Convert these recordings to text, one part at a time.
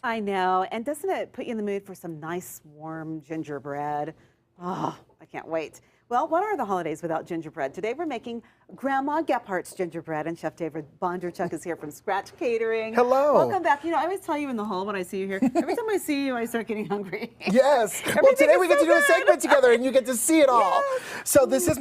I know, and doesn't it put you in the mood for some nice, warm gingerbread? Oh, I can't wait. Well, what are the holidays without gingerbread? Today we're making Grandma Gephardt's gingerbread, and Chef David Bonderchuk is here from Scratch Catering. Hello. Welcome back. You know, I always tell you in the hall when I see you here, every time I see you, I start getting hungry. Yes. Well, Everything today is we get so to do a good. segment together, and you get to see it all. Yes. So this is,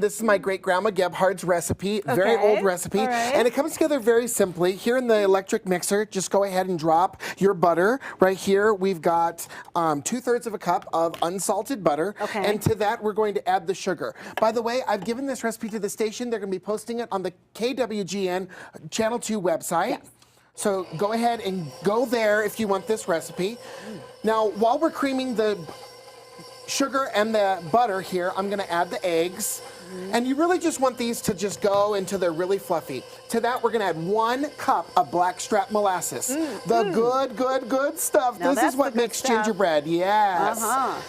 this is my great-grandma Gebhard's recipe, very Okay. old recipe, All right. and it comes together very simply. Here in the electric mixer, just go ahead and drop your butter. Right here, we've got 2/3 of a cup of unsalted butter, Okay. and to that, we're going to add the sugar. By the way, I've given this recipe to the station. They're going to be posting it on the KWGN Channel 2 website. Yes. So go ahead and go there if you want this recipe. Now, while we're creaming the sugar and the butter here, I'm going to add the eggs. And you really just want these to just go until they're really fluffy. To that, we're going to add 1 cup of blackstrap molasses. The good stuff. Now this that's is what the good makes stuff. gingerbread. Yes. Uh-huh.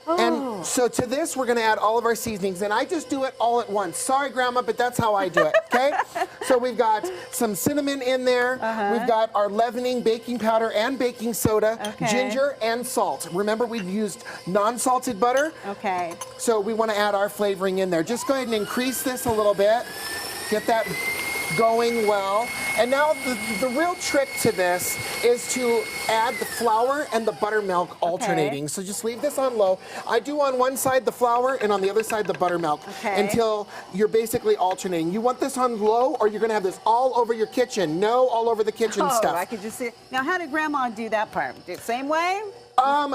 And so to this, we're going to add all of our seasonings, and I just do it all at once. Sorry, Grandma, but that's how I do it, okay? So we've got some cinnamon in there. We've got our leavening, baking powder, and baking soda, Okay. ginger, and salt. Remember, we've used non-salted butter, Okay. so we want to add our flavoring in there. Just go ahead and increase this a little bit. Get that going well. And now the real trick to this is to add the flour and the buttermilk alternating. So just leave this on low. I do on one side the flour and on the other side the buttermilk until you're basically alternating. You want this on low, or you're going to have this all over your kitchen. No, all over the kitchen stuff. I could just see it. Now, how did Grandma do that part? Same way?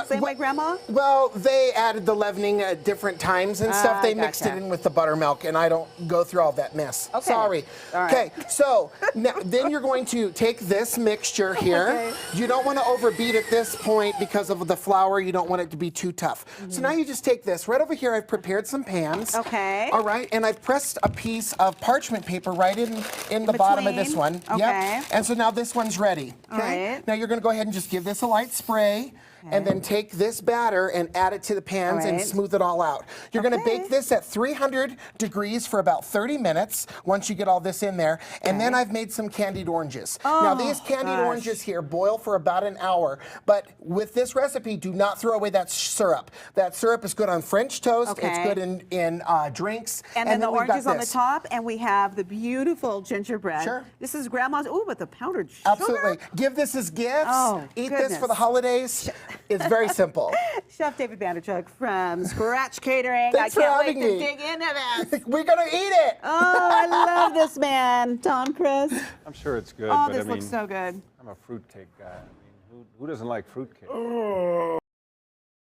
Same way, Grandma? Well, they added the leavening at different times and stuff. They mixed it gotcha. in with the buttermilk, and I don't go through all that mess. Okay. Sorry. All right. Okay, so now, then you're going to take this mixture here. Okay. You don't want to overbeat at this point because of the flour. You don't want it to be too tough. So now you just take this. Right over here, I've prepared some pans. Okay. All right, and I've pressed a piece of parchment paper right in the bottom of this one. Okay. Yep. And so now this one's ready. All right. Now you're going to go ahead and just give this a light spray. And then take this batter and add it to the pans and smooth it all out. You're going to bake this at 300 degrees for about 30 minutes once you get all this in there. And then I've made some candied oranges. Now these candied oranges here boil for about an hour. But with this recipe, do not throw away that syrup. That syrup is good on French toast. It's good in drinks. And then the we've got oranges on the this. top, and we have the beautiful gingerbread. Sure. This is Grandma's, ooh, with the powdered sugar. Absolutely. Give this as gifts. Oh, Eat this for goodness. the holidays. It's very simple. Chef David Bonderchuk from Scratch Catering. Thanks I for can't wait having to me. dig into this. We're going to eat it. Oh, I love this man. Tom, Chris. I'm sure it's good, Oh, but this I mean, looks so good. I'm a fruitcake guy. I mean, who doesn't like fruitcake? Oh.